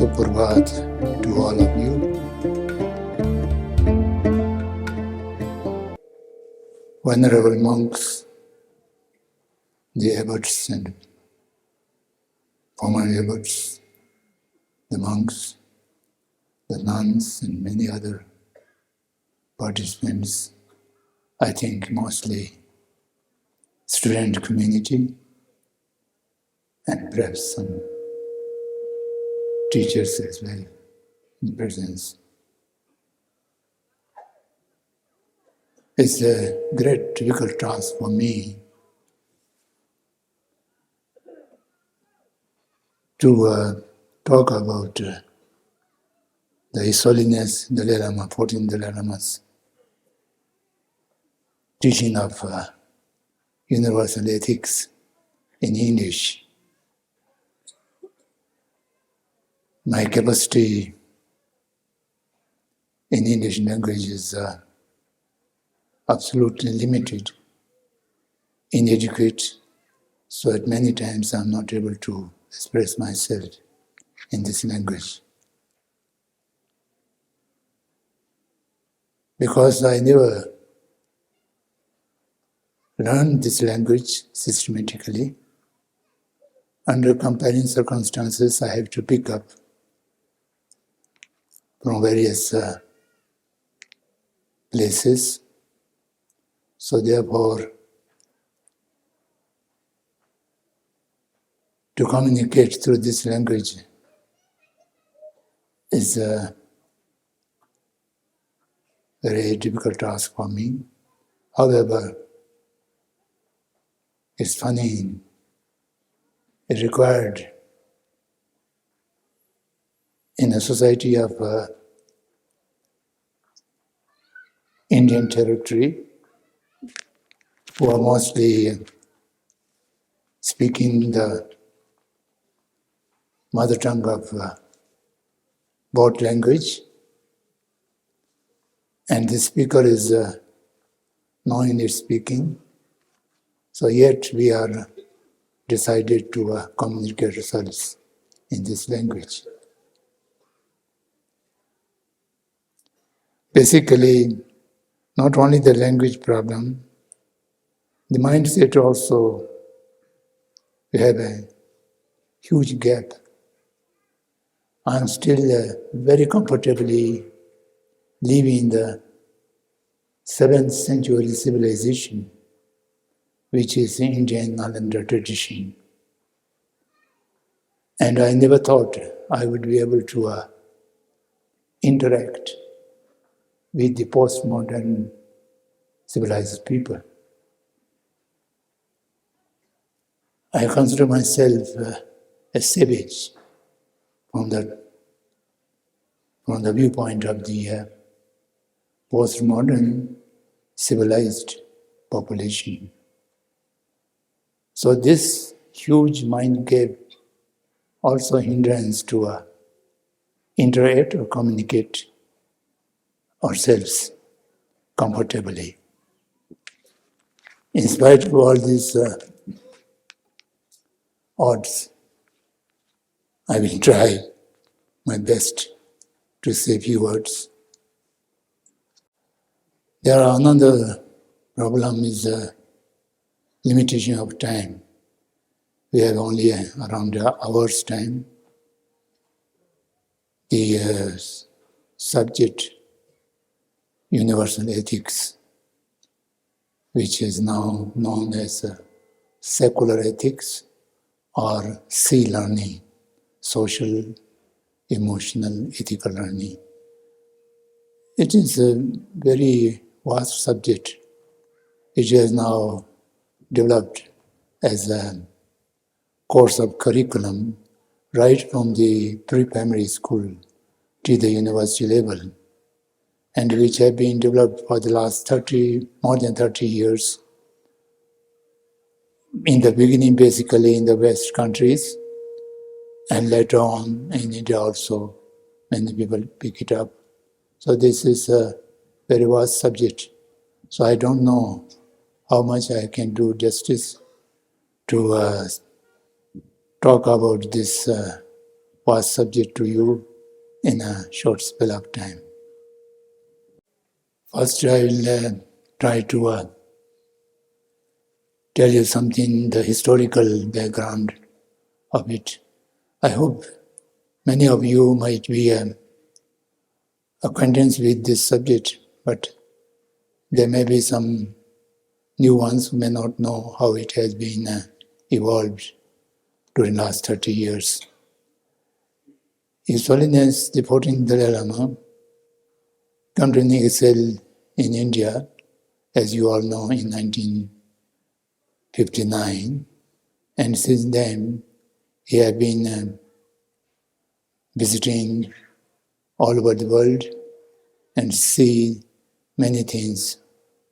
Suprabhat to all of you. Venerable monks, the abbots and former abbots, the monks, the nuns and many other participants, I think mostly student community and perhaps some teachers as well in presence. It's a great difficult task for me to talk about His Holiness Dalai Lama, 14 Dalai Lama's teaching of universal ethics in English. My capacity in English language is absolutely limited, inadequate, so at many times I'm not able to express myself in this language. Because I never learned this language systematically, under compelling circumstances I have to pick up from various places. So therefore, to communicate through this language is a very difficult task for me. However, it's funny, it required in a society of Indian territory, who are mostly speaking the mother tongue of both language, and the speaker is non-English speaking, so yet we are decided to communicate ourselves in this language. Basically, not only the language problem, the mindset also, we have a huge gap. I am still very comfortably living in the 7th century civilization, which is the Indian Nalanda tradition. And I never thought I would be able to interact with the postmodern civilized people. I consider myself a savage from the viewpoint of the postmodern civilized population. So this huge mind gap also hindrance to interact or communicate ourselves comfortably. In spite of all these odds, I will try my best to say a few words. There are another problem is limitation of time. We have only around an hour's time. The subject, universal ethics, which is now known as secular ethics or C learning, social, emotional, ethical learning. It is a very vast subject. It has now developed as a course of curriculum right from the pre-primary school to the university level, and which have been developed for the last more than 30 years. In the beginning, basically in the West countries, and later on in India also, many people pick it up. So this is a very vast subject. So I don't know how much I can do justice to talk about this was subject to you in a short spell of time. First, I will try to tell you something, the historical background of it. I hope many of you might be acquainted with this subject, but there may be some new ones who may not know how it has been evolved during the last 30 years. His Holiness the 14th Dalai Lama came to exile in India, as you all know, in 1959, and since then he has been visiting all over the world and see many things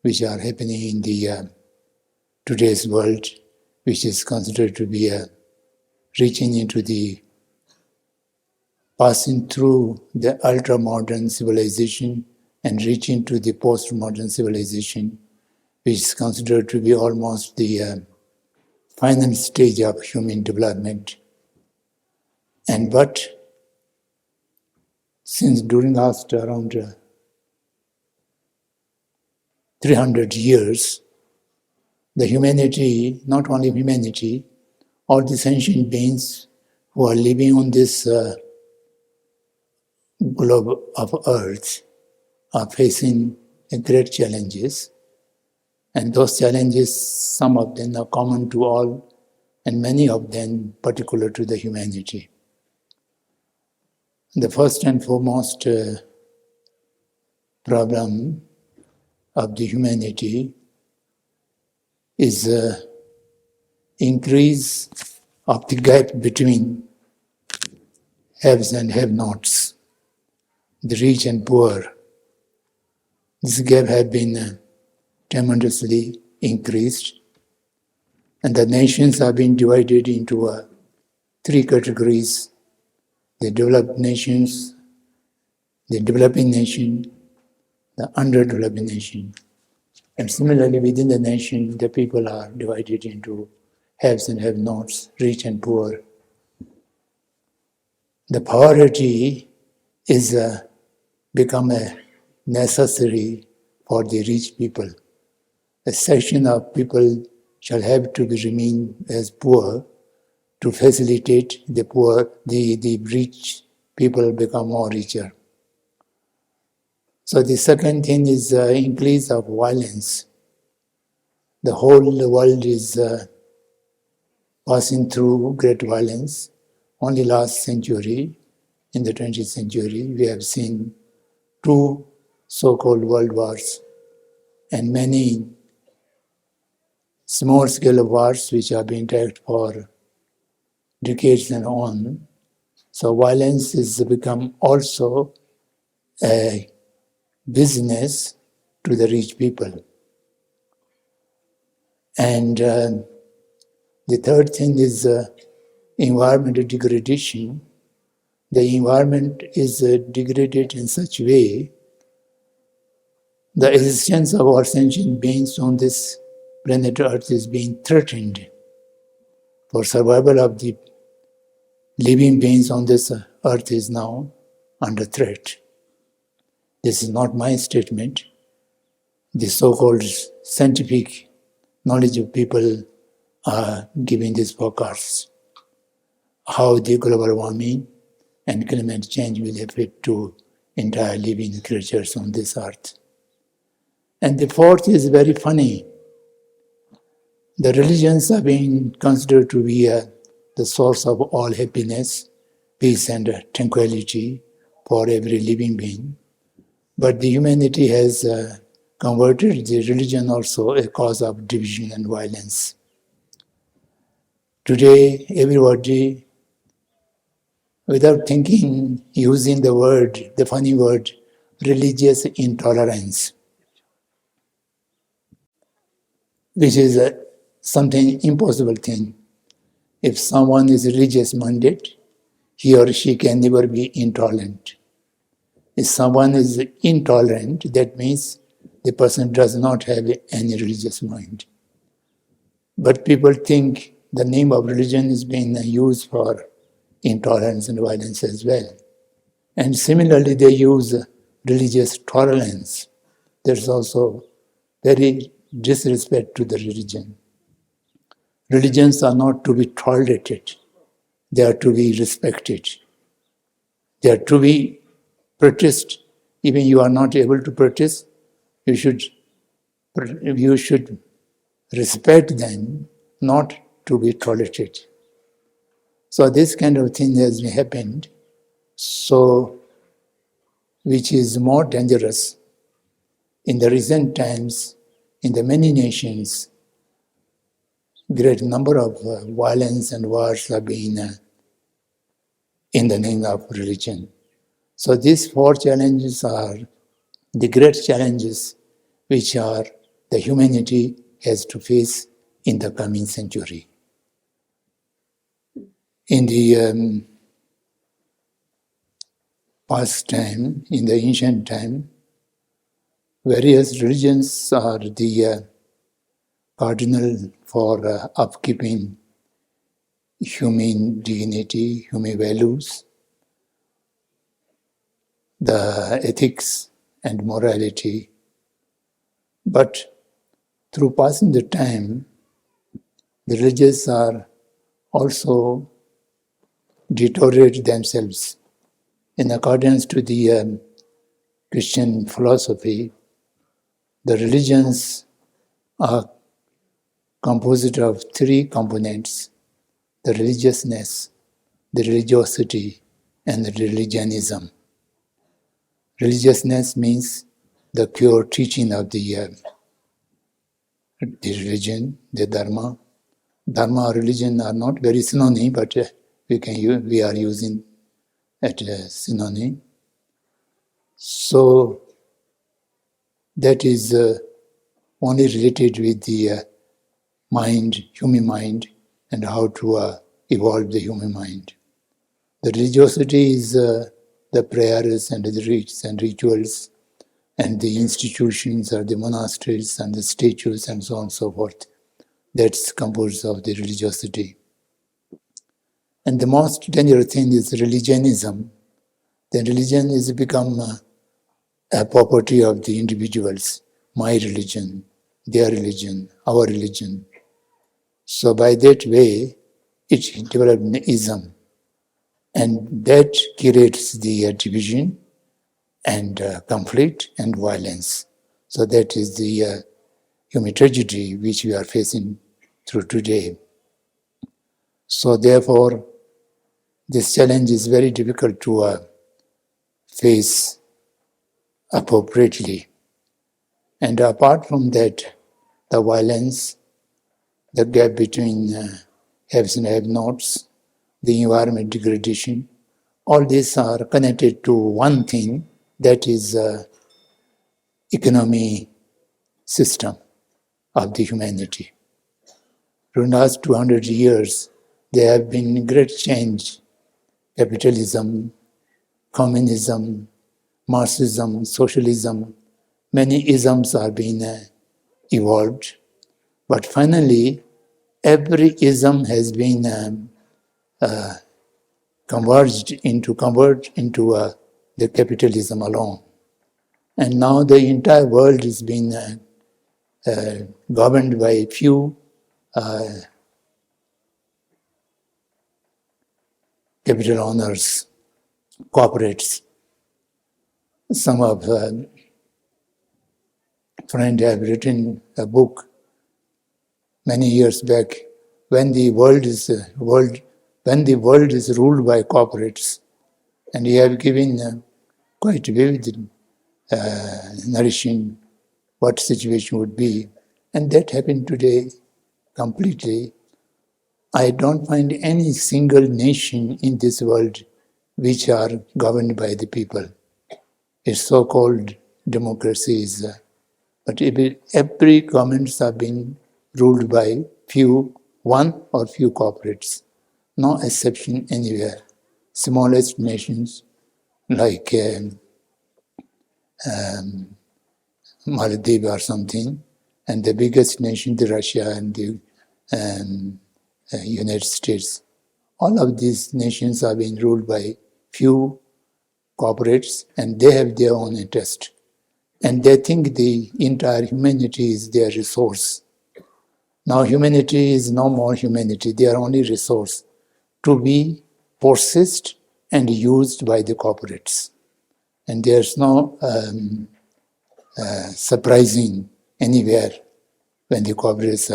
which are happening in the today's world, which is considered to be reaching into the passing through the ultra-modern civilization and reaching to the post-modern civilization, which is considered to be almost the final stage of human development. And but since during last around 300 years, the humanity, not only humanity, all the sentient beings who are living on this globe of Earth are facing great challenges. And those challenges, some of them are common to all, and many of them particular to the humanity. The first and foremost problem of the humanity is increase of the gap between haves and have-nots, the rich and poor. This gap has been tremendously increased, and the nations have been divided into three categories: the developed nations, the developing nation, the underdeveloped nation. And similarly, within the nation, the people are divided into haves and have-nots, rich and poor. The poverty is become a necessary for the rich people. A section of people shall have to remain as poor to facilitate the poor, the rich people become more richer. So the second thing is increase of violence. The whole world is passing through great violence. Only last century, in the 20th century, we have seen two so-called world wars and many small-scale wars which have been tracked for decades and on. So violence has become also a business to the rich people. And the third thing is environmental degradation. The environment is degraded in such a way the existence of our sentient beings on this planet Earth is being threatened. For survival of the living beings on this Earth is now under threat. This is not my statement. The so-called scientific knowledge of people are giving these forecasts, how the global warming and climate change will affect to entire living creatures on this earth. And the fourth is very funny. The religions are being considered to be the source of all happiness, peace and tranquility for every living being. But the humanity has converted the religion also a cause of division and violence. Today, everybody, without thinking, using the word, the funny word, religious intolerance, which is something impossible thing. If someone is religious-minded, he or she can never be intolerant. If someone is intolerant, that means the person does not have any religious mind. But people think the name of religion is being used for intolerance and violence as well. And similarly, they use religious tolerance. There's also very disrespect to the religion. Religions are not to be tolerated. They are to be respected. They are to be practiced. Even you are not able to practice, you should respect them, not to be tolerated. So this kind of thing has happened, so which is more dangerous. In the recent times, in the many nations, great number of violence and wars have been in the name of religion. So these four challenges are the great challenges which are the humanity has to face in the coming century. In the past time, in the ancient time, various religions are the cardinal for upkeeping human dignity, human values, the ethics and morality. But through passing the time, the religions are also deteriorate themselves. In accordance to the Christian philosophy, the religions are composed of three components: the religiousness, the religiosity, and the religionism. Religiousness means the pure teaching of the religion, the dharma. Dharma or religion are not very synonym, but we are using it as synonym. So that is only related with the mind, human mind, and how to evolve the human mind. The religiosity is the prayers and the rites and rituals and the institutions or the monasteries and the statues and so on and so forth. That's composed of the religiosity. And the most dangerous thing is religionism. The religion is become a property of the individuals. My religion, their religion, our religion. So by that way, it developed an ism. And that creates the division and conflict and violence. So that is the human tragedy which we are facing through today. So therefore, this challenge is very difficult to face appropriately. And apart from that, the violence, the gap between haves and have-nots, the environment degradation, all these are connected to one thing, that is economy system of the humanity. For the last 200 years, there have been great change. Capitalism, communism, Marxism, socialism, many isms are being evolved. But finally, every ism has been converged into the capitalism alone. And now the entire world is being governed by a few capital owners, corporates. Some of friends have written a book many years back, when the world is ruled by corporates, and he have given quite vivid narration what situation would be, and that happened today completely. I don't find any single nation in this world which are governed by the people. It's so-called democracy is, but every governments have been ruled by one or few corporates. No exception anywhere. Smallest nations like Maldives or something, and the biggest nation, the Russia and the United States, all of these nations are being ruled by few corporates, and they have their own interest. And they think the entire humanity is their resource. Now humanity is no more humanity, they are only resource to be processed and used by the corporates. And there's no surprising anywhere when the corporates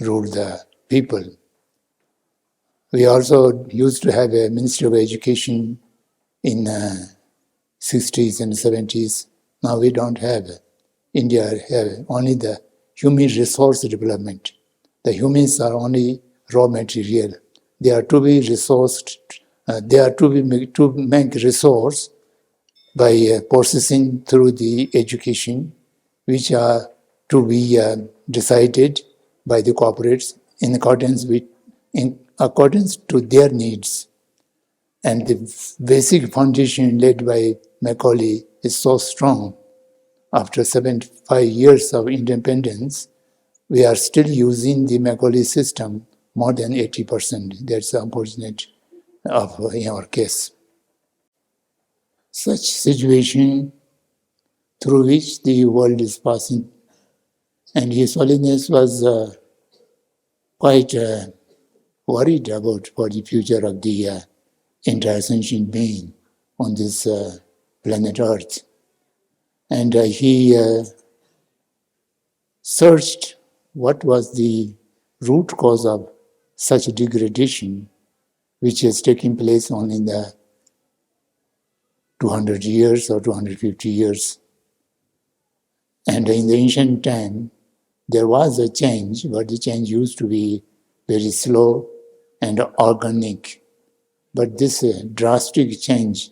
rule the people. We also used to have a Ministry of Education in 60s and 70s. Now we don't have. India have only the human resource development. The humans are only raw material. They are to be resourced. They are to make resource by processing through the education, which are to be decided by the corporates in accordance to their needs. And the basic foundation laid by Macaulay is so strong. After 75 years of independence, we are still using the Macaulay system more than 80%. That's unfortunate in our case. Such situation through which the world is passing. And His Holiness was quite worried about for the future of the entire sentient being on this planet Earth. And he searched what was the root cause of such degradation, which has taken place only in the 200 years or 250 years. And in the ancient time, there was a change, but the change used to be very slow and organic. But this drastic change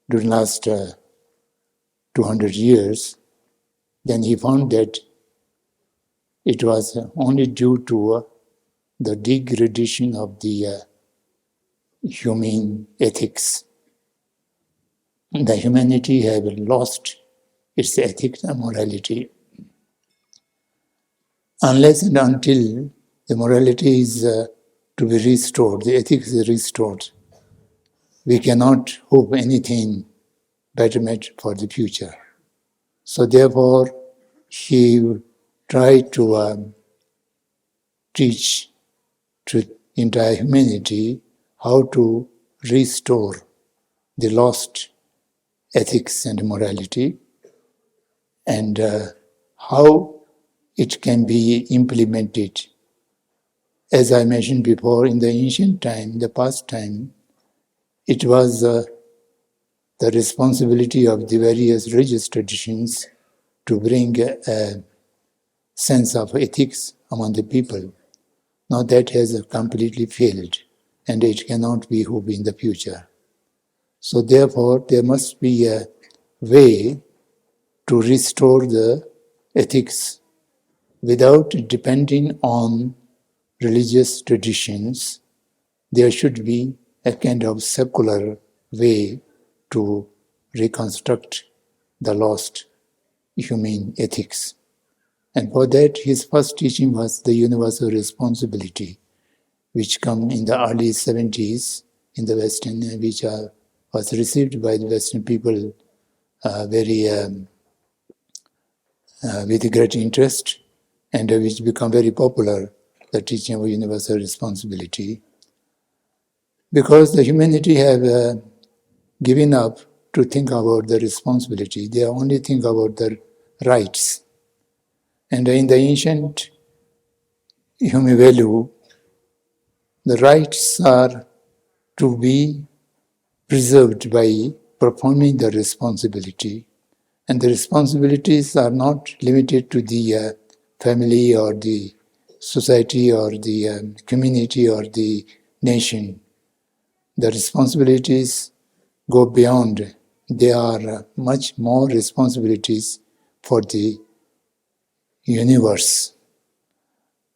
during the last 200 years, then he found that it was only due to the degradation of the human ethics. The humanity have lost its ethics and morality. Unless and until the morality is to be restored, the ethics is restored, we cannot hope anything betterment for the future. So therefore, he tried to teach to entire humanity how to restore the lost ethics and morality, and how it can be implemented. As I mentioned before, in the ancient time, the past time, it was the responsibility of the various religious traditions to bring a sense of ethics among the people. Now that has completely failed, and it cannot be hope in the future. So therefore, there must be a way to restore the ethics without depending on religious traditions. There should be a kind of secular way to reconstruct the lost human ethics. And for that, his first teaching was the universal responsibility, which come in the early 70s in the Western, which was received by the Western people with great interest, and which become very popular, the teaching of universal responsibility. Because the humanity have given up to think about the responsibility, they only think about the rights. And in the ancient human value, the rights are to be preserved by performing the responsibility. And the responsibilities are not limited to the family or the society or the community or the nation. The responsibilities go beyond. There are much more responsibilities for the universe.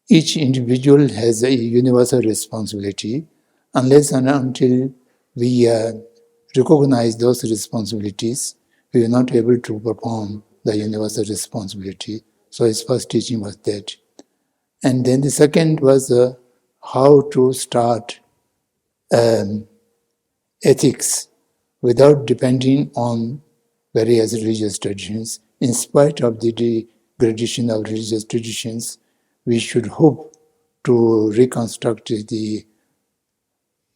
Each individual has a universal responsibility. Unless and until we recognize those responsibilities, we are not able to perform the universal responsibility. So his first teaching was that. And then the second was how to start ethics without depending on various religious traditions. In spite of the degradation of religious traditions, we should hope to reconstruct the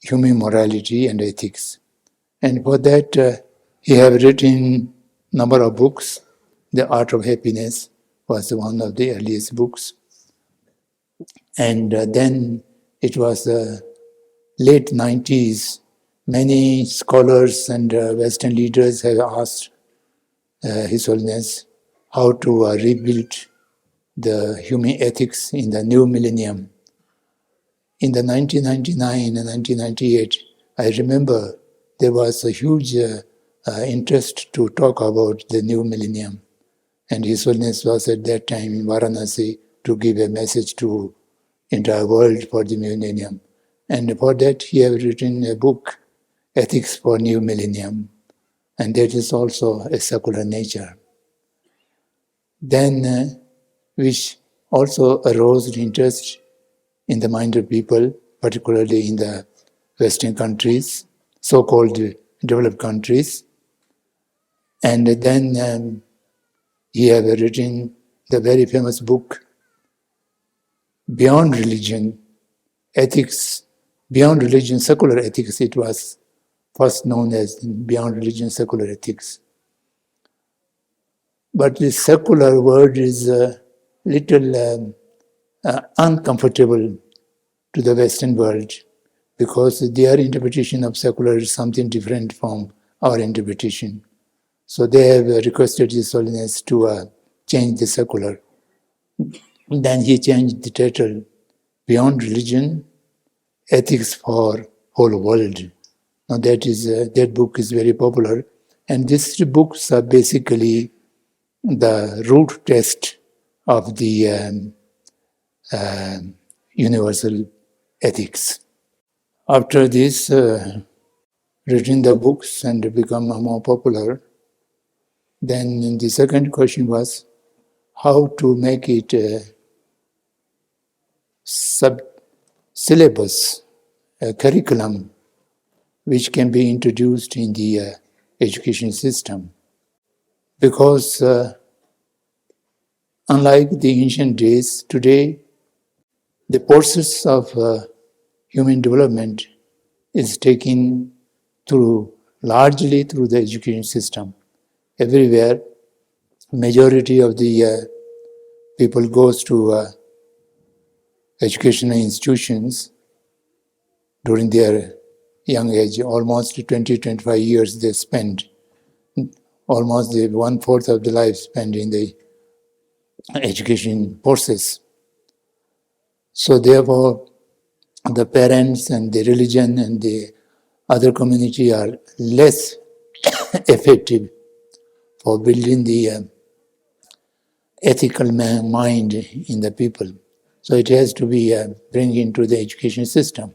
human morality and ethics. And for that, he have written number of books. The Art of Happiness was one of the earliest books. And then it was late 90s. Many scholars and Western leaders have asked His Holiness how to rebuild the human ethics in the new millennium. In the 1999 and 1998, I remember there was a huge interest to talk about the new millennium. And His Holiness was at that time in Varanasi to give a message to entire world for the millennium. And for that, he has written a book, Ethics for New Millennium. And that is also a secular nature. Then, which also arose interest in the mind of people, particularly in the Western countries, so-called developed countries. And then he has written the very famous book, Beyond Religion, Ethics, Beyond Religion, Secular Ethics. It was first known as Beyond Religion, Secular Ethics. But the secular word is a little uncomfortable to the Western world because their interpretation of secular is something different from our interpretation. So they have requested His Holiness to change the secular. Then he changed the title, Beyond Religion, Ethics for Whole World. Now that book is very popular. And these books are basically the root test of the universal ethics. After this, written the books and become more popular, then the second question was how to make it a sub-syllabus, a curriculum which can be introduced in the education system. Because unlike the ancient days, today the process of human development is taken largely through the education system. Everywhere, majority of the people goes to educational institutions during their young age. Almost 20-25 years they spend. Almost 1/4 of the life spent in the education process. So therefore, the parents and the religion and the other community are less effective for building the ethical mind in the people. So it has to be bring into the education system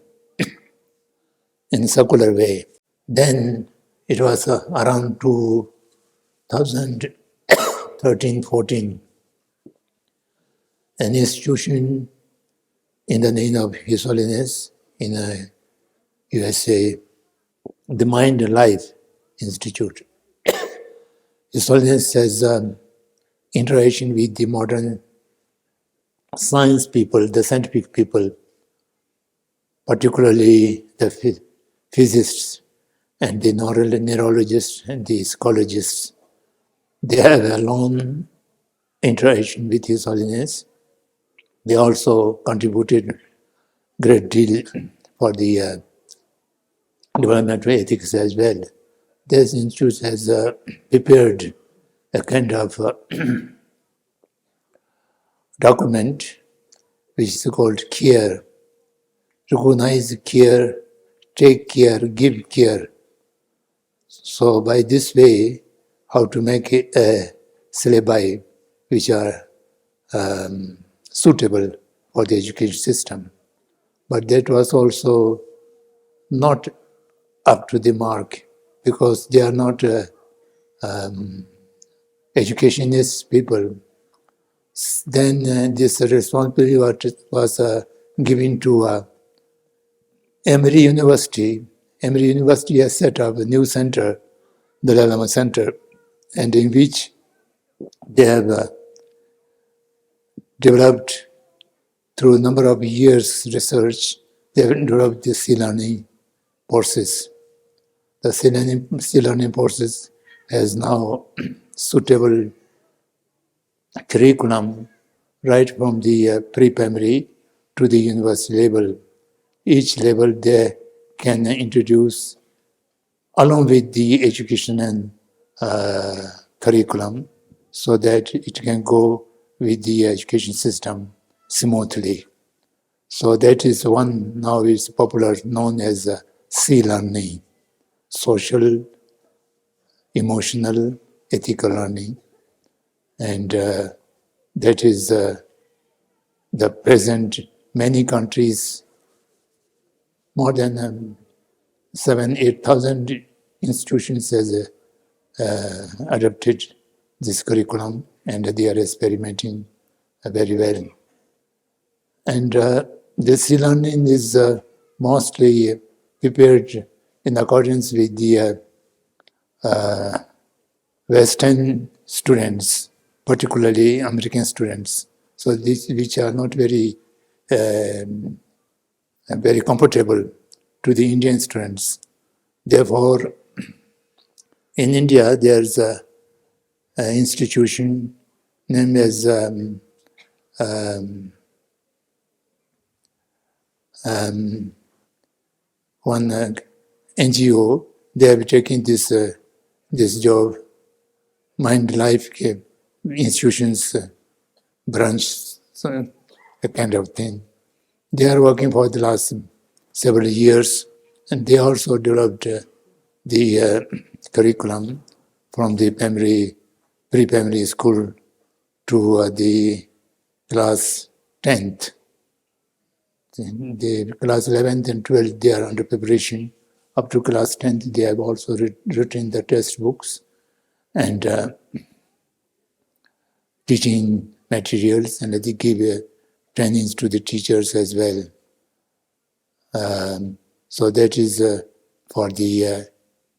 in a secular way. Then it was around 2013-14, an institution in the name of His Holiness in USA, the Mind and Life Institute. His Holiness has interaction with the modern science people, the scientific people, particularly the physicists and the neurologists and the psychologists. They have a long interaction with His Holiness. They also contributed great deal for the development of ethics as well. This institute has prepared a kind of document which is called CARE. Recognize care, take care, give care. So by this way, how to make a syllabi which are suitable for the education system. But that was also not up to the mark because they are not educationist people. Then this responsibility was given to every university has set up a new center, the Dalai Lama Center, and in which they have developed through a number of years research, they have developed the C-learning courses. The C-learning courses has now suitable curriculum right from the pre-primary to the university level. Each level they can introduce along with the education and curriculum so that it can go with the education system smoothly. So that is one now is popular, known as C-learning, social, emotional, ethical learning. And that is the present many countries, more than 7,000-8,000 institutions has adopted this curriculum, and they are experimenting very well. And this e-learning is mostly prepared in accordance with the Western students, particularly American students. So these which are not very comfortable to the Indian students. Therefore, in India, there's an institution named as one NGO. They have taken this job, Mind Life Institutions branch, so a kind of thing. They are working for the last several years, and they also developed the curriculum from the pre-primary school to the class 10th. The class 11th and 12th, they are under preparation. Up to class 10th, they have also written the textbooks and teaching materials, and they give trainings to the teachers as well. So that is for the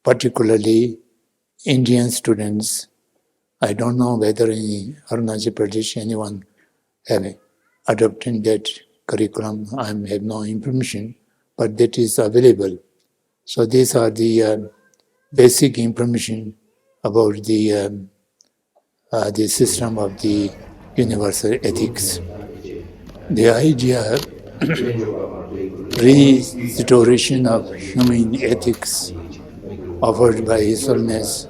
particularly Indian students. I don't know whether in Arunachal Pradesh anyone have adopted that curriculum. I have no information, but that is available. So these are the basic information about the system of the universal ethics. The idea restoration of human ethics offered by His Holiness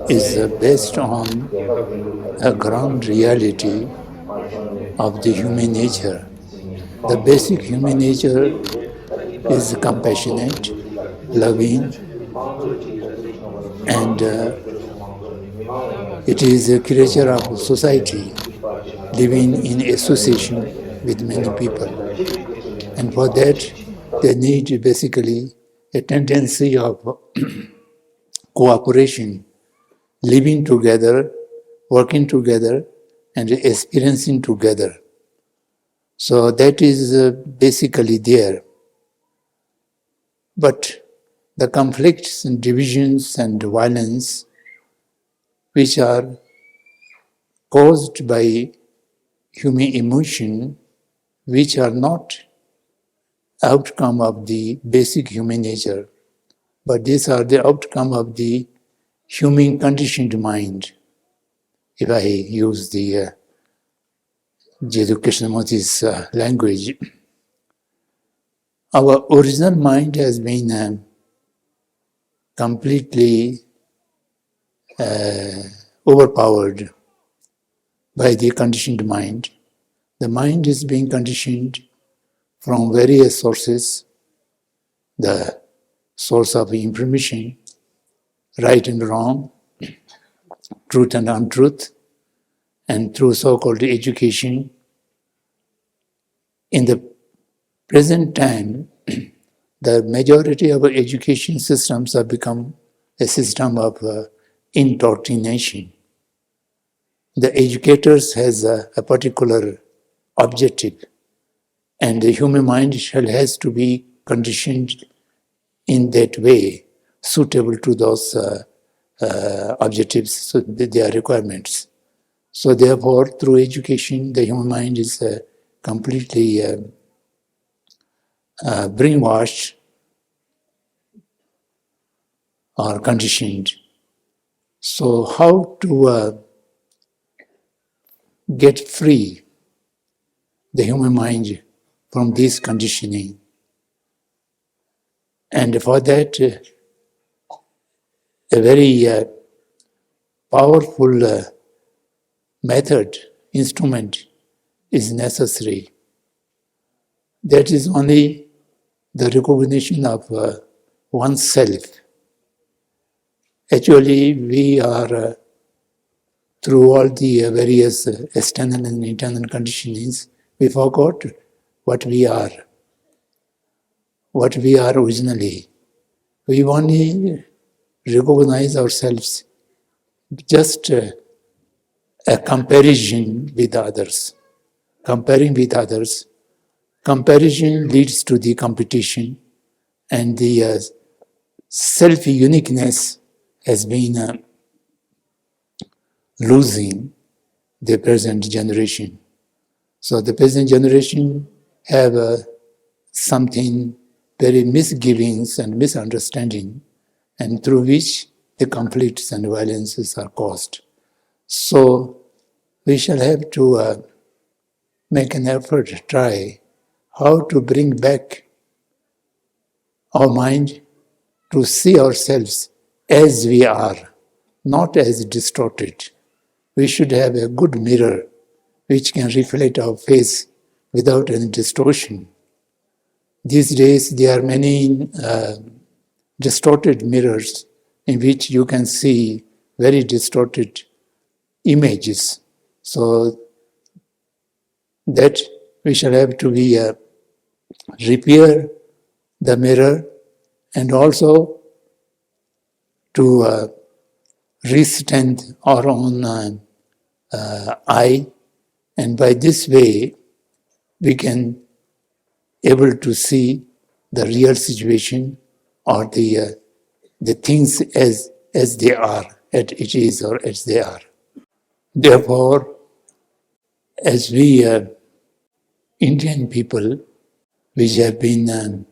is based on a ground reality of the human nature. The basic human nature is compassionate, loving, and it is a creature of society, living in association with many people. And for that, they need basically a tendency of cooperation, living together, working together, and experiencing together. So that is basically there. But the conflicts and divisions and violence which are caused by human emotion, which are not outcome of the basic human nature, but these are the outcome of the human conditioned mind. If I use the Jiddu Krishnamurti's language, our original mind has been completely overpowered by the conditioned mind. The mind is being conditioned from various sources, the source of information, right and wrong, truth and untruth, and through so-called education. In the present time, the majority of our education systems have become a system of indoctrination. The educators has a particular objective, and the human mind has to be conditioned in that way, suitable to those objectives, so their requirements. So therefore, through education, the human mind is completely brainwashed or conditioned. So how to get free the human mind from this conditioning? And for that, a very powerful method, instrument is necessary. That is only the recognition of oneself. Actually, we are, through all the various external and internal conditionings, we forgot what we are originally. We only recognize ourselves just a comparison with others. Comparing with others. Comparison leads to the competition, and the self-uniqueness has been losing the present generation. So the present generation have something very misgivings and misunderstanding, and through which the conflicts and violences are caused. So we shall have to make an effort, try how to bring back our mind to see ourselves as we are, not as distorted. We should have a good mirror which can reflect our face without any distortion. These days there are many distorted mirrors in which you can see very distorted images. So that we shall have to be repair the mirror, and also to re-strengthen our own eye, and by this way we can able to see the real situation or the things as they are, as it is or as they are. Therefore, as we Indian people, which have been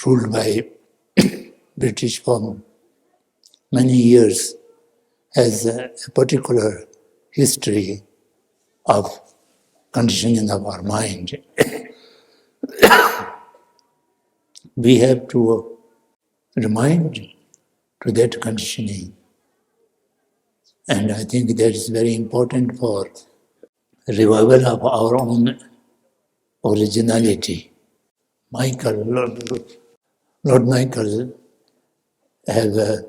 ruled by British for many years, has a particular history of conditioning of our mind. We have to remind to that conditioning. And I think that is very important for revival of our own originality. Lord Michael have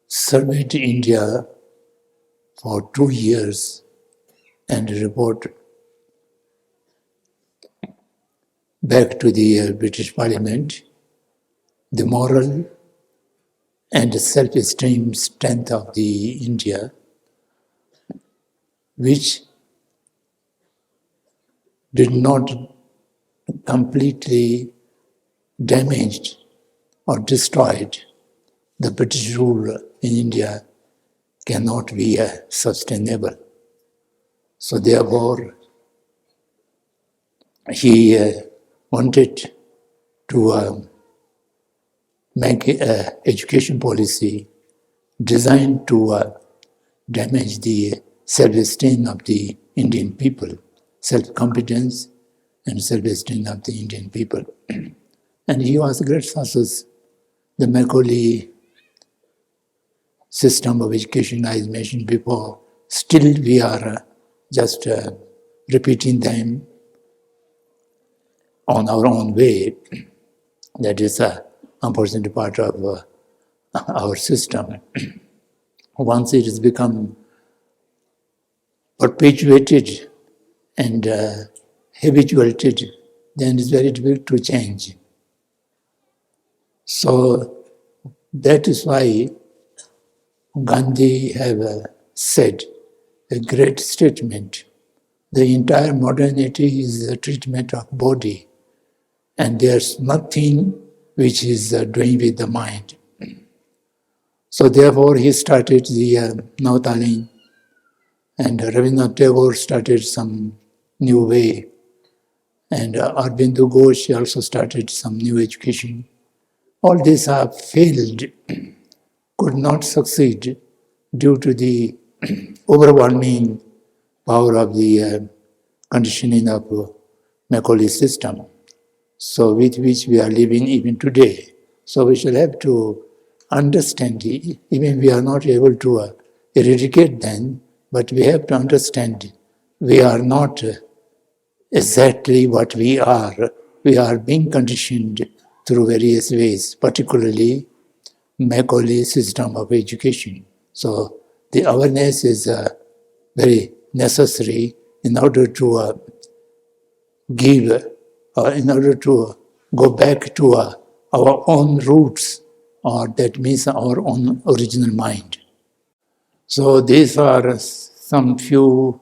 surveyed India for 2 years and report back to the British Parliament the moral and self-esteem strength of the India, which did not completely damaged or destroyed. The British rule in India cannot be sustainable. So therefore, he wanted to make an education policy designed to damage the self-esteem of the Indian people, self-confidence and self-esteem of the Indian people. And he was a great success. The Macaulay system of education I mentioned before, still we are just repeating them on our own way. That is an unfortunate part of our system. Once it has become perpetuated and habituated, then it's very difficult to change. So that is why Gandhi have said a great statement. The entire modernity is the treatment of body and there's nothing which is doing with the mind. So therefore he started the Navataling, and Rabindranath Tagore started some new way, and Aurobindo Ghosh also started some new education. All these have failed, could not succeed due to the overwhelming power of the conditioning of Macaulay system, so with which we are living even today. So we shall have to understand, even we are not able to eradicate them, but we have to understand we are not exactly what we are. We are being conditioned through various ways, particularly Macaulay system of education. So the awareness is very necessary in order to give, in order to go back to our own roots, or that means our own original mind. So these are some few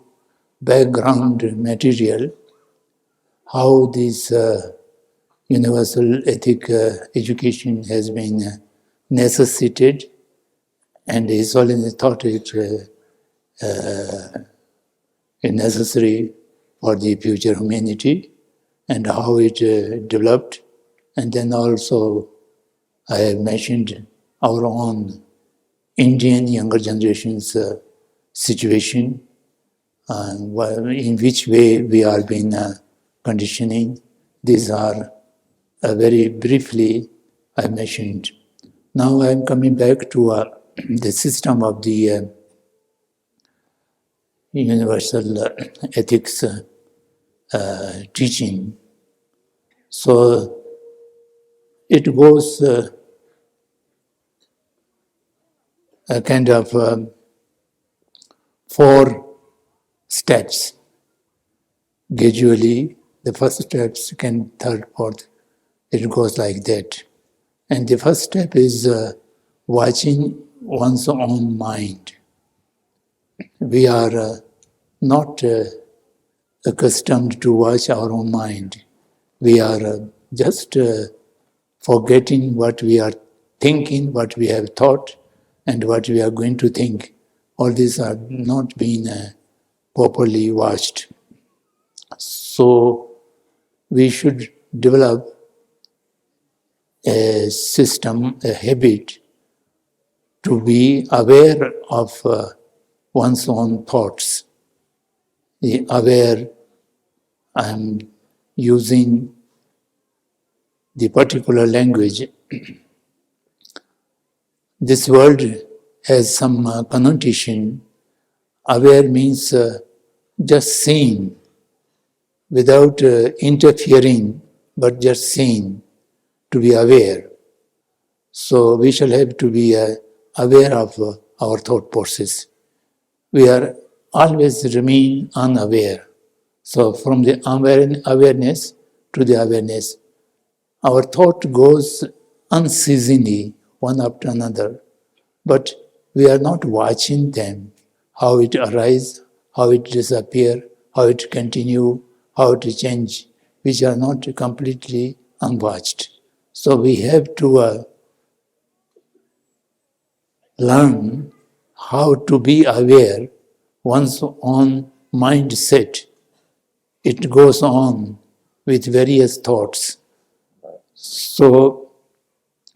background material, how this universal ethic education has been necessitated, and His Holiness thought it necessary for the future humanity, and how it developed. And then also I have mentioned our own Indian younger generation's situation, in which way we are being conditioning. These are very briefly I mentioned. Now I am coming back to the system of the universal ethics teaching. So it goes a kind of 4 steps. Gradually, the first step, second, third, fourth, it goes like that. And the first step is watching one's own mind. We are not accustomed to watch our own mind. We are just forgetting what we are thinking, what we have thought, and what we are going to think. All these are not being properly watched. So we should develop a system, a habit, to be aware of one's own thoughts. Aware, I'm using the particular language. This word has some connotation. Aware means just seeing, without interfering, but just seeing, to be aware. So we shall have to be aware of our thought process. We are always remain unaware. So from the awareness to the awareness, our thought goes unceasingly, one after another, but we are not watching them, how it arises, how it disappears, how it continues, how it changes, which are not completely unwatched. So we have to learn how to be aware one's own mindset. It goes on with various thoughts. So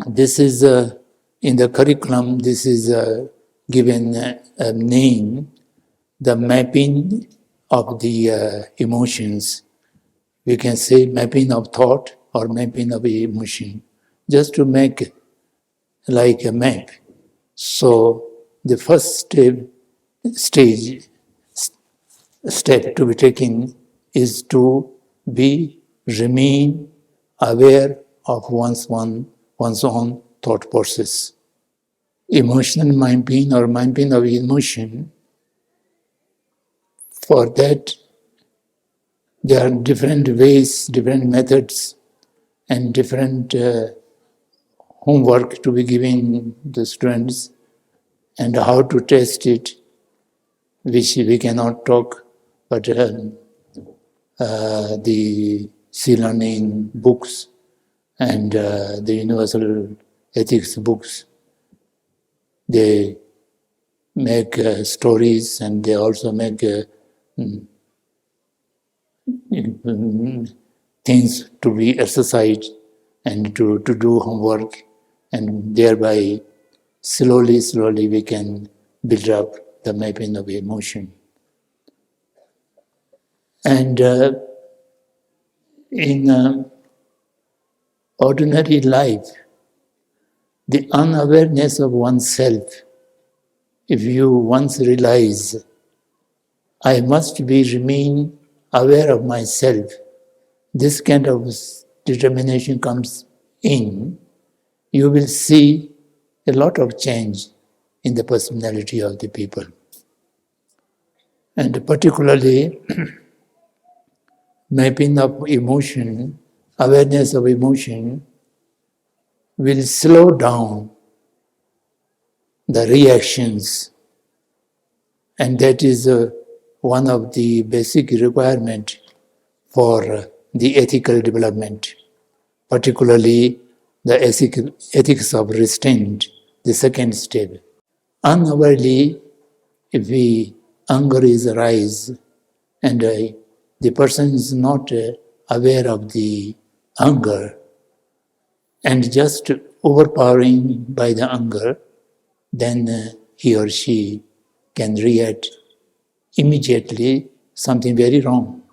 this is in the curriculum, this is given a name, the mapping of the emotions. We can say mapping of thought or mapping of emotion, just to make like a map. So the first step to be taken is to remain aware of one's own thought process. Emotional mapping or mapping of emotion, for that there are different ways, different methods, and different homework to be given the students, and how to test it, which we cannot talk, but the sea learning books and the universal ethics books. They make stories, and they also make things to be exercised and to do homework, and thereby slowly we can build up the mapping of emotion. And in ordinary life, the unawareness of oneself, if you once realize, I must remain aware of myself, this kind of determination comes in, you will see a lot of change in the personality of the people. And particularly, mapping of emotion, awareness of emotion, will slow down the reactions. And that is one of the basic requirements for the ethical development, particularly the ethics of restraint, the second step. Unawarely, if anger is arise and the person is not aware of the anger and just overpowering by the anger, then he or she can react immediately something very wrong.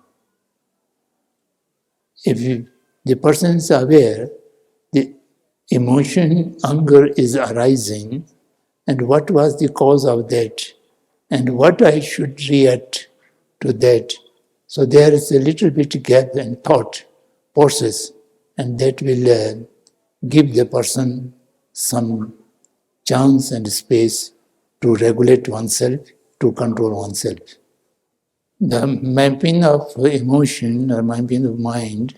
If the person is aware, the emotion, anger is arising, and what was the cause of that, and what I should react to that. So there is a little bit gap in thought process, and that will give the person some chance and space to regulate oneself, to control oneself. The mapping of emotion or mapping of mind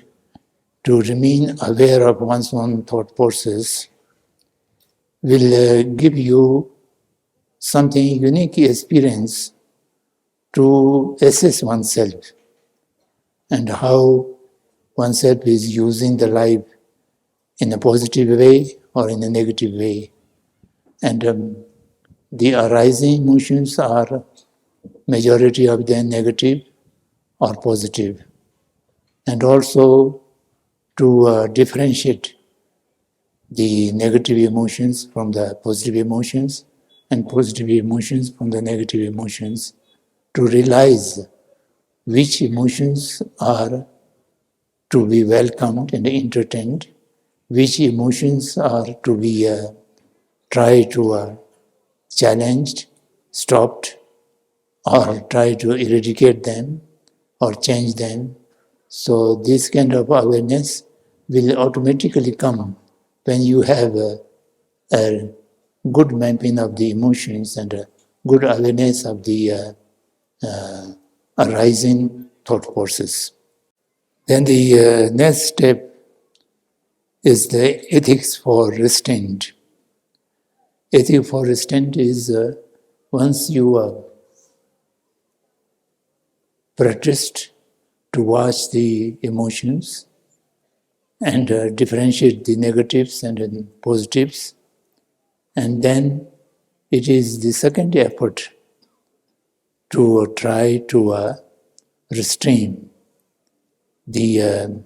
to remain aware of one's own thought process will give you something unique experience to assess oneself and how oneself is using the life in a positive way or in a negative way. And the arising emotions are majority of them negative or positive. And also to differentiate the negative emotions from the positive emotions and positive emotions from the negative emotions, to realize which emotions are to be welcomed and entertained, which emotions are to be tried to challenged, stopped, or try to eradicate them or change them. So this kind of awareness will automatically come when you have a good mapping of the emotions and a good awareness of the arising thought process. Then the next step is the ethics for restraint. Ethics for restraint is once you practiced to watch the emotions and differentiate the negatives and the positives, and then it is the second effort to try to restrain the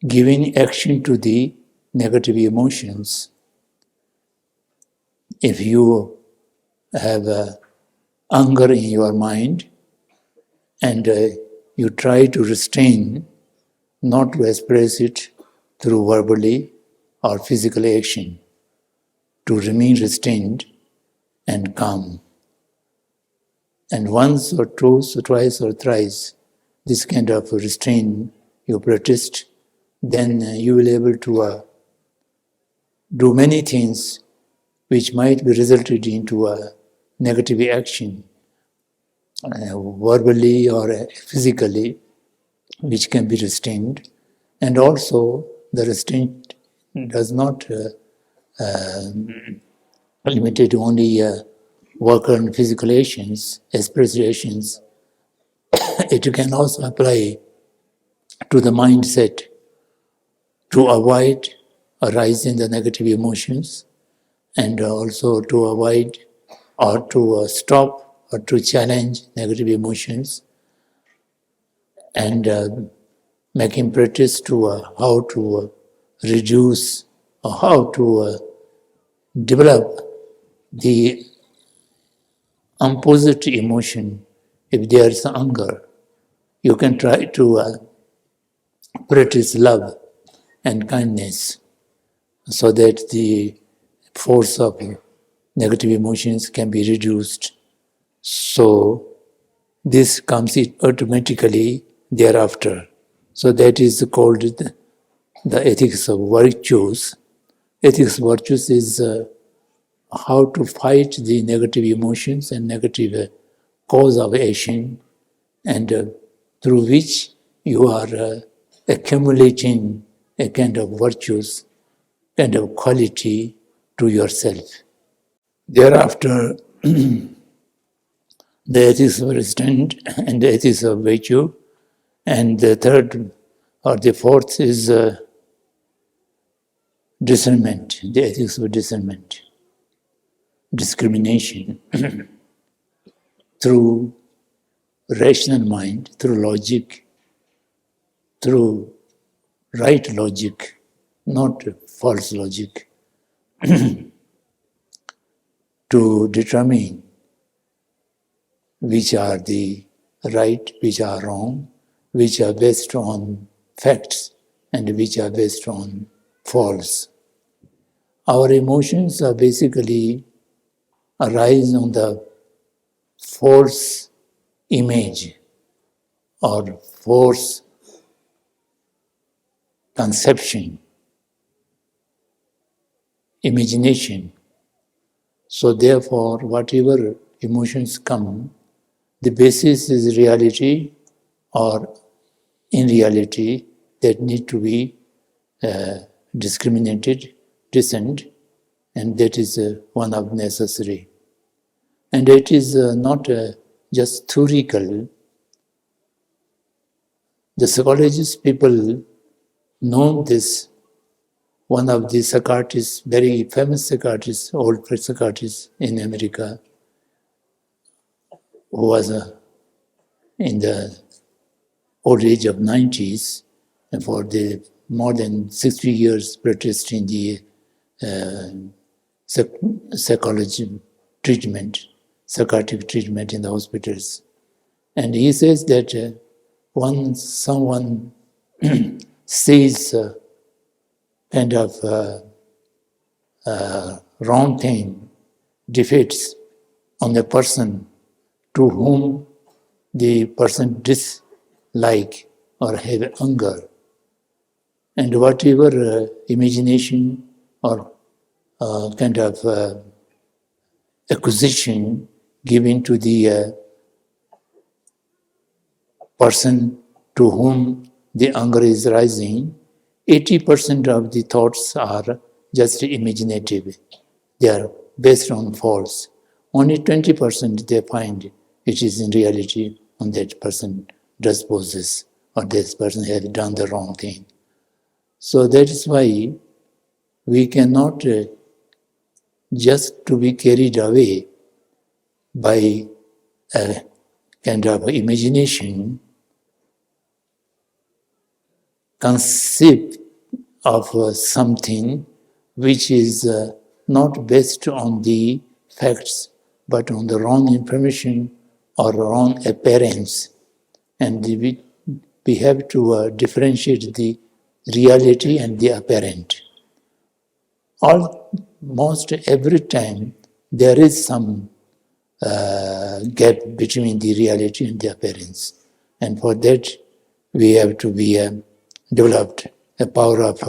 giving action to the negative emotions. If you have anger in your mind and you try to restrain, not to express it through verbally or physical action, to remain restrained and calm. And once or twice or thrice, this kind of restraint you practiced, then you will be able to do many things which might be resulted into a negative action, verbally or physically, which can be restrained. And also, the restraint does not limited to only work on physical actions, expressive actions. it can also apply to the mindset to avoid arising the negative emotions, and also to avoid or to stop or to challenge negative emotions, and making practice to how to reduce or how to develop the opposite emotion. If there is anger, you can try to practice love and kindness so that the force of negative emotions can be reduced. So this comes automatically thereafter. So that is called the ethics of virtues. Ethics of virtues is how to fight the negative emotions and negative cause of action, and through which you are accumulating a kind of virtues, kind of quality to yourself. Thereafter, the ethics of restraint and the ethics of virtue, and the third or the fourth is discernment, the ethics of discernment, discrimination through rational mind, through logic, through right logic, not false logic, to determine which are the right, which are wrong, which are based on facts, and which are based on false. Our emotions are basically arise on the false image or false conception, imagination. So therefore, whatever emotions come, the basis is reality or in reality that need to be discriminated, discerned, and that is one of necessary. And it is not just theoretical. The psychologists, people know this. One of the psychiatrists, very famous psychiatrists, old psychiatrists in America, who was in the old age of 90s, and for the more than 60 years practiced in the psychology treatment, psychiatric treatment in the hospitals. And he says that once someone says kind of wrong thing, defeats on a person to whom the person dislike or have anger, and whatever imagination or kind of accusation given to the person to whom the anger is rising, 80% of the thoughts are just imaginative. They are based on false. Only 20% they find it is in reality on that person does possess or this person has done the wrong thing. So that is why we cannot just to be carried away by a kind of imagination, concept of something which is not based on the facts but on the wrong information or wrong appearance. And we have to differentiate the reality and the apparent. Almost every time there is some gap between the reality and the appearance. And for that we have to be developed a power of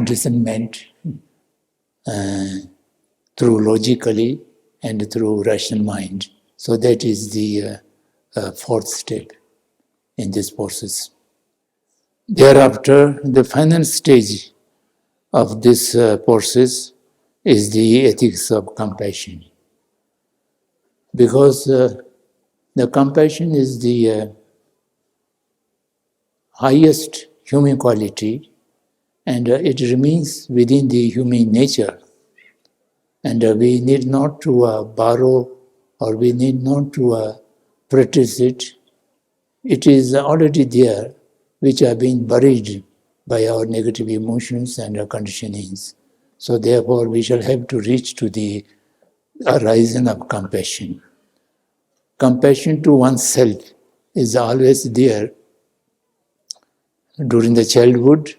discernment through logically and through rational mind. So that is the fourth step in this process. Thereafter, the final stage of this process is the ethics of compassion. Because The compassion is the highest human quality, and it remains within the human nature. And we need not to borrow, or we need not to practice it. It is already there, which are being buried by our negative emotions and our conditionings. So therefore, we shall have to reach to the horizon of compassion. Compassion to oneself is always there during the childhood,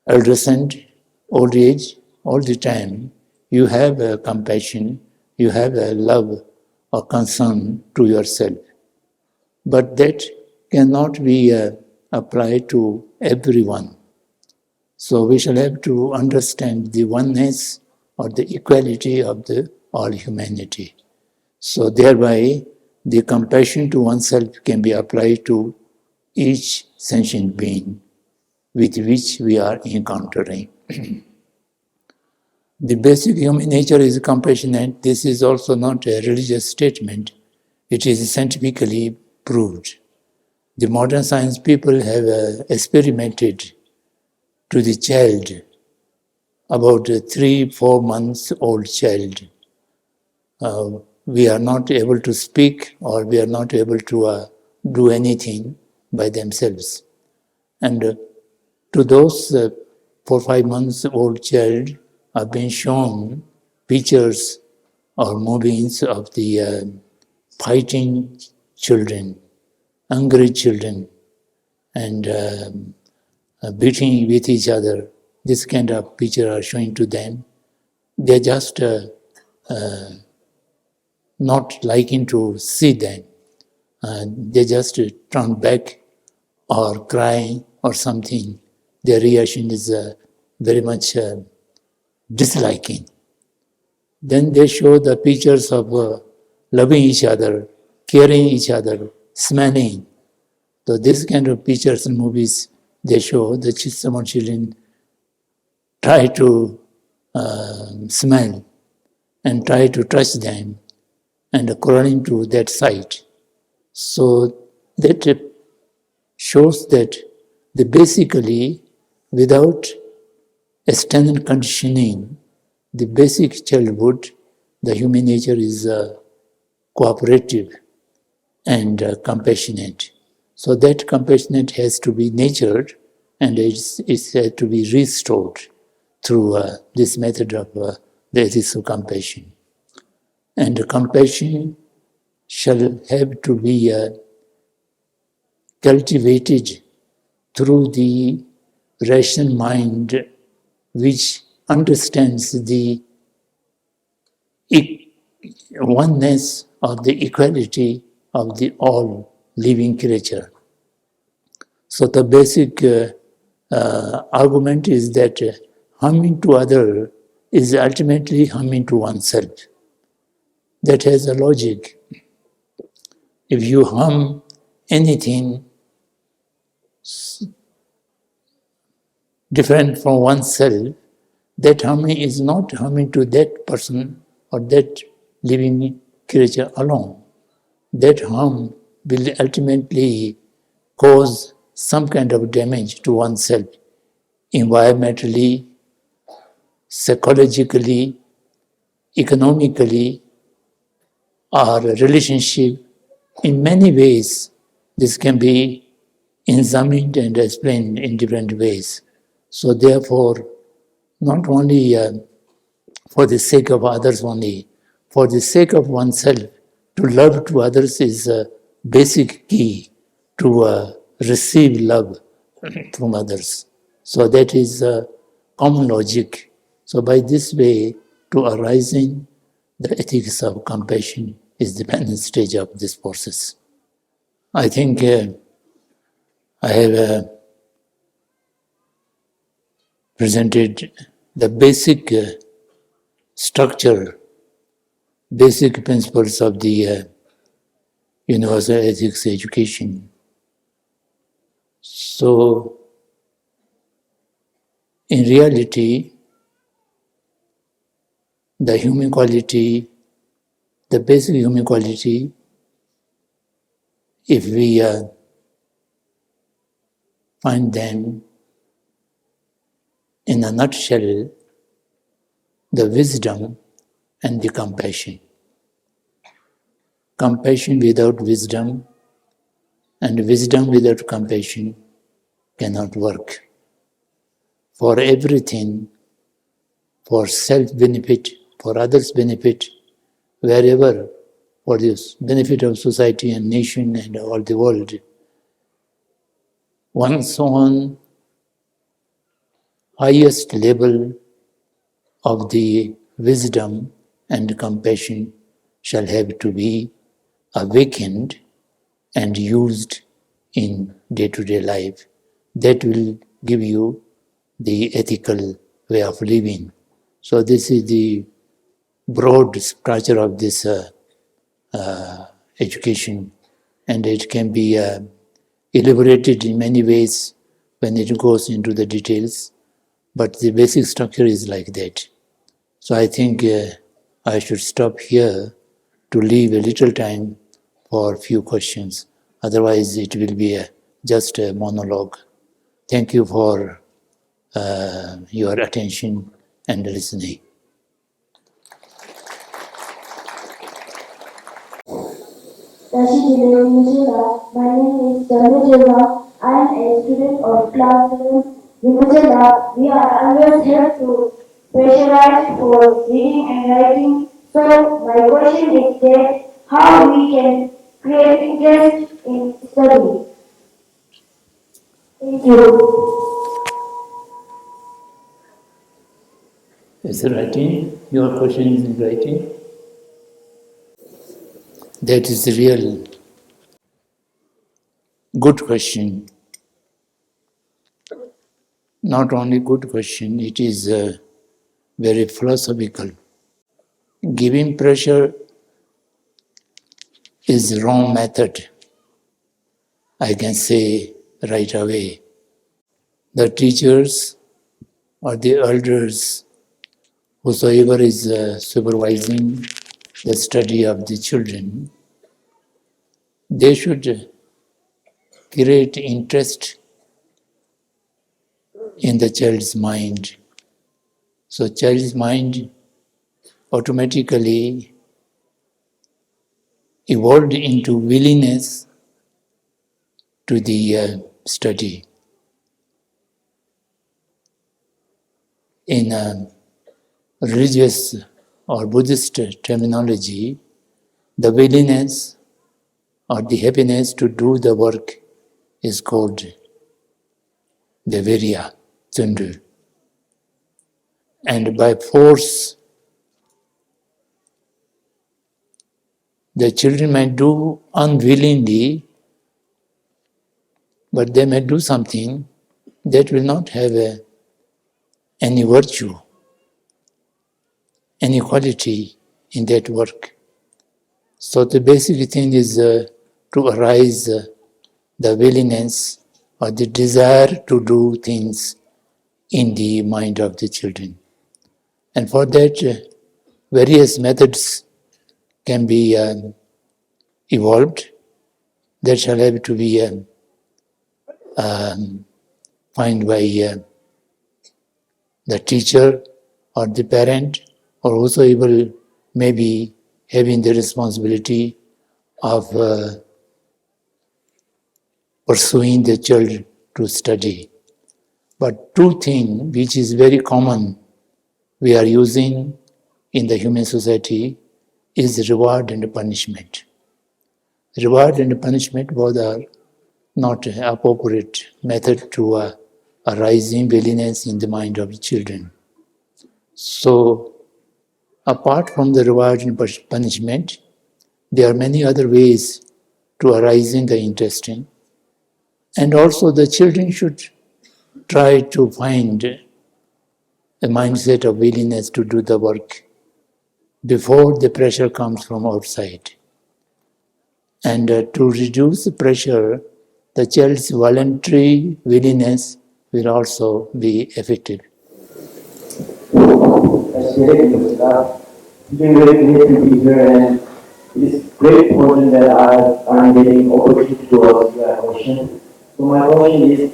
adolescent, old age, all the time. You have a compassion, you have a love or concern to yourself. But that cannot be applied to everyone. So we shall have to understand the oneness or the equality of the all humanity. So thereby, the compassion to oneself can be applied to each sentient being with which we are encountering. The basic human nature is compassionate. This is also not a religious statement. It is scientifically proved. The modern science people have experimented to the child, about 3-4 months old child. We are not able to speak, or we are not able to do anything by themselves. And to those 4-5 months old child are being shown pictures or movies of the fighting children, angry children, and beating with each other. This kind of picture are showing to them. They're just not liking to see them. They just turn back or cry or something. Their reaction is very much disliking. Then they show the pictures of loving each other, caring each other, smiling. So this kind of pictures and movies, they show the some children try to smile and try to touch them, and according to that sight. So that shows that basically, without external conditioning, the basic childhood, the human nature is cooperative and compassionate. So that compassionate has to be nurtured, and it's has to be restored through this method of the ethics of compassion. And compassion shall have to be cultivated through the rational mind, which understands the oneness or the equality of the all living creature. So the basic argument is that harming to other is ultimately harming to oneself. That has a logic. If you harm anything different from oneself, that harming is not harming to that person or that living creature alone. That harm will ultimately cause some kind of damage to oneself, environmentally, psychologically, economically, or relationship. In many ways, this can be examined and explained in different ways. So therefore, not only for the sake of others only, for the sake of oneself, to love to others is a basic key to receive love from others. So that is common logic. So by this way, to arising the ethics of compassion is the dependent stage of this process. I think I have presented the basic structure, basic principles of the universal ethics education. So, in reality, the human quality, the basic human quality if we find them in a nutshell, the wisdom and the compassion. Compassion without wisdom and wisdom without compassion cannot work. For everything, for self-benefit, for others' benefit, wherever, for the benefit of society and nation and all the world, one's own highest level of the wisdom and compassion shall have to be awakened and used in day-to-day life. That will give you the ethical way of living. So this is the broad structure of this education, and it can be elaborated in many ways when it goes into the details, but the basic structure is like that. So I think I should stop here to leave a little time for a few questions. Otherwise, it will be just a monologue. Thank you for your attention and listening. My name is Samdhong. I am a student of class 7. We are always helped to pressurize for reading and writing. So my question is that how we can create interest in study. Thank you. Is it writing? Your question is in writing? That is the real good question. Not only good question, it is very philosophical. Giving pressure is wrong method, I can say right away. The teachers or the elders, whosoever is supervising the study of the children, they should create interest in the child's mind. So child's mind automatically evolved into willingness to the study. In religious or Buddhist terminology, the willingness or the happiness to do the work is called the virya, tsundu. And by force, the children might do unwillingly, but they may do something that will not have any virtue, any quality in that work. So the basic thing is to arise the willingness or the desire to do things in the mind of the children. And for that, various methods can be evolved that shall have to be found by the teacher or the parent or whosoever may be having the responsibility of pursuing the child to study. But two things which is very common we are using in the human society is reward and punishment. Reward and punishment both are not an appropriate method to arising willingness in the mind of the children. So, apart from the reward and punishment, there are many other ways to arising the interest in. And also the children should try to find a mindset of willingness to do the work before the pressure comes from outside. And to reduce the pressure, the child's voluntary willingness will also be effective. It's very great to be here, and it's great point that I'm getting opportunity to ask you a question. So my question is,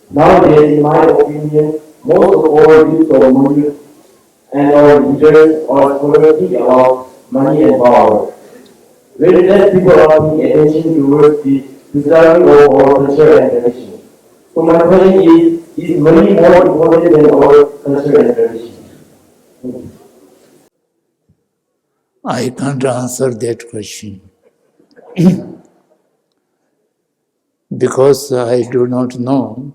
nowadays, in my opinion, most of our youth or money and our leaders are scholars about money and power. Very less people are paying attention towards the preserving of our culture and tradition. So my question is money more important than our culture and tradition? I can't answer that question because I do not know.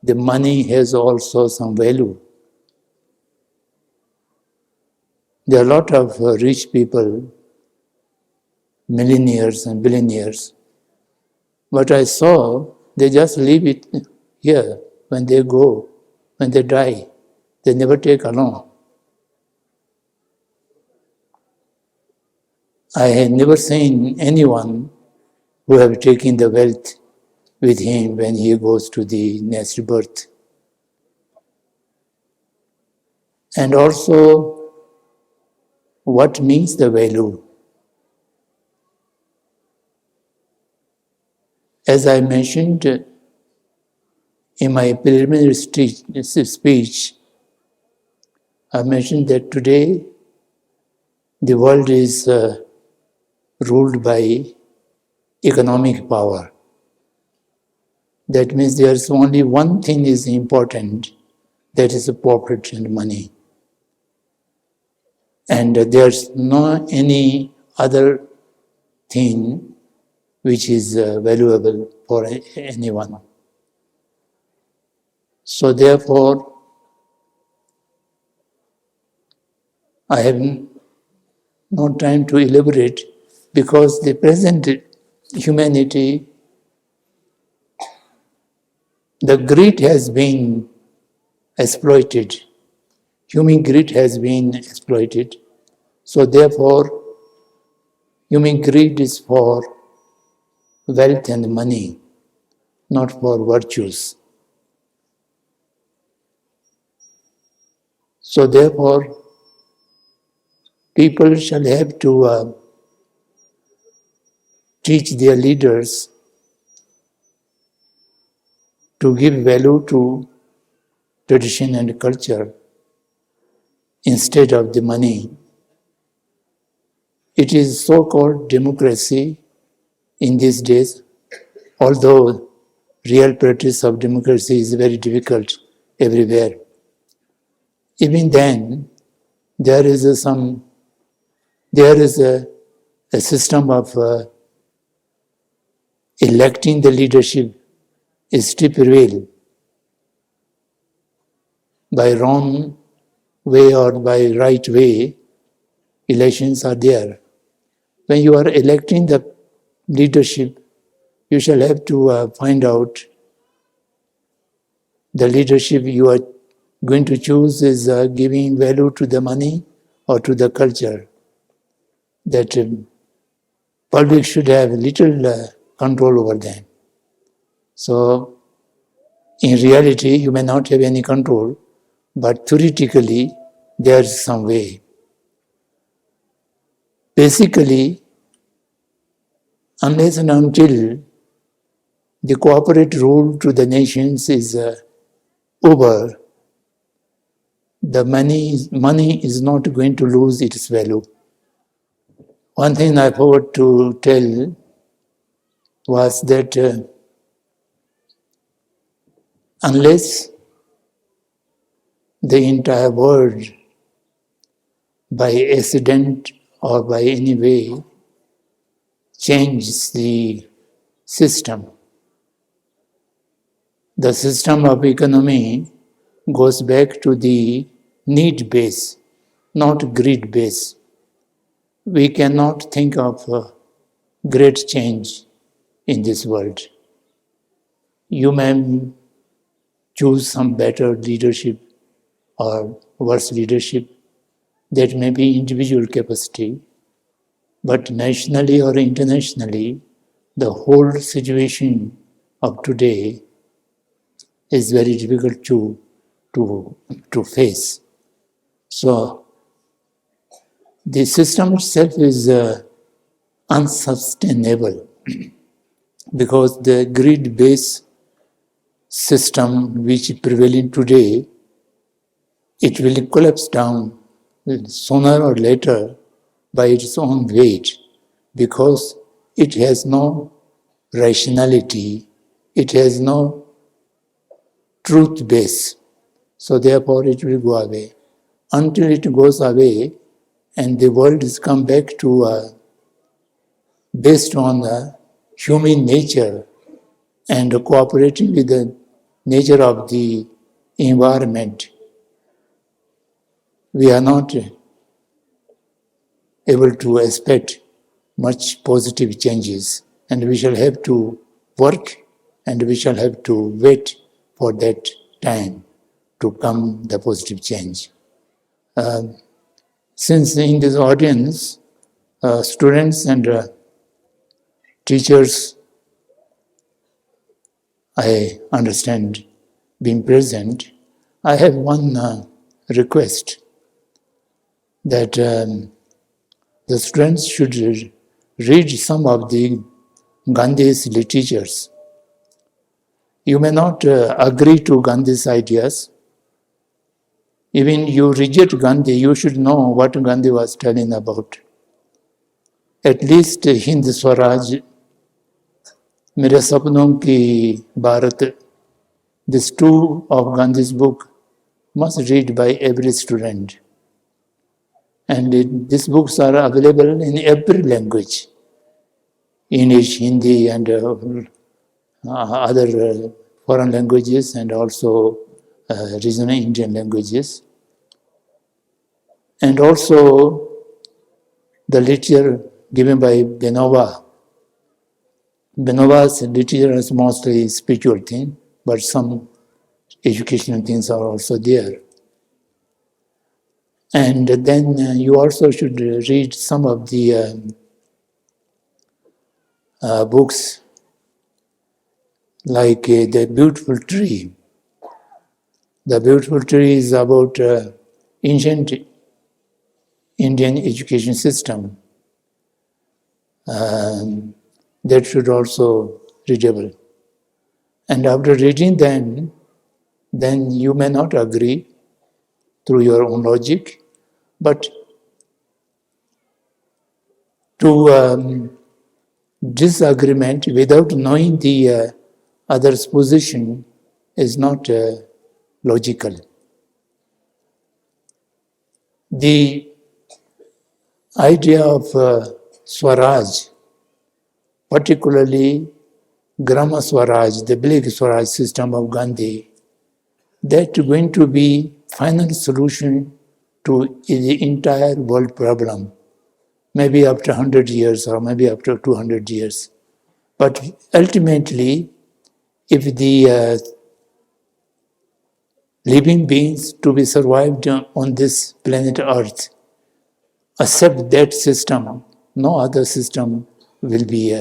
The money has also some value. There are a lot of rich people, millionaires and billionaires, but I saw they just leave it here when they go, when they die. They never take along. I have never seen anyone who have taken the wealth with him when he goes to the next birth. And also, what means the value? As I mentioned in my preliminary speech, I mentioned that today the world is ruled by economic power. That means there's only one thing is important, that is profit and money. And there's no any other thing which is valuable for anyone. So therefore, I have no time to elaborate because the present humanity, the greed has been exploited. Human greed has been exploited. So therefore, human greed is for wealth and money, not for virtues. So therefore, people shall have to teach their leaders to give value to tradition and culture instead of the money. It is so-called democracy in these days, although real practice of democracy is very difficult everywhere. Even then, there is a system of electing the leadership is still prevail by wrong way or by right way. Elections are there. When you are electing the leadership, you shall have to find out the leadership you are going to choose is giving value to the money or to the culture. That public should have little control over them. So, in reality, you may not have any control, but theoretically, there's some way. Basically, unless and until the corporate rule to the nations is over, the money is not going to lose its value. One thing I forgot to tell was that unless the entire world, by accident or by any way, changes the system of economy goes back to the need base, not greed base. We cannot think of a great change in this world. You may choose some better leadership or worse leadership. That may be individual capacity, but nationally or internationally, the whole situation of today is very difficult to face. So the system itself is unsustainable because the greed-based system which is prevailing today, it will collapse down sooner or later by its own weight because it has no rationality, it has no truth base. So therefore it will go away. Until it goes away and the world is come back to based on human nature and cooperating with the nature of the environment, we are not able to expect much positive changes, and we shall have to work and we shall have to wait for that time to come the positive change. Since in this audience, students and teachers, I understand, being present, I have one request that the students should read some of the Gandhi's literatures. You may not agree to Gandhi's ideas. Even you reject Gandhi, you should know what Gandhi was telling about. At least Hind Swaraj, मेरे सपनों की Bharat, these two of Gandhi's book must read by every student. And these books are available in every language, English, Hindi, and other foreign languages, and also regional Indian languages. And also the literature given by Benova. Benova's literature is mostly spiritual thing, but some educational things are also there. And then you also should read some of the books like The Beautiful Tree. The Beautiful Tree is about ancient Indian education system. That should also readable. And after reading them, then you may not agree through your own logic, but to disagreement without knowing the other's position is not logical. The idea of Swaraj, particularly Grama Swaraj, the Blig Swaraj system of Gandhi, that's going to be final solution to the entire world problem, maybe after 100 years or maybe after 200 years. But ultimately, if the living beings to be survived on this planet Earth accept that system, no other system will be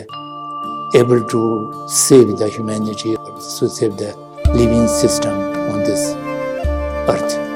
able to save the humanity or to save the living system on this earth.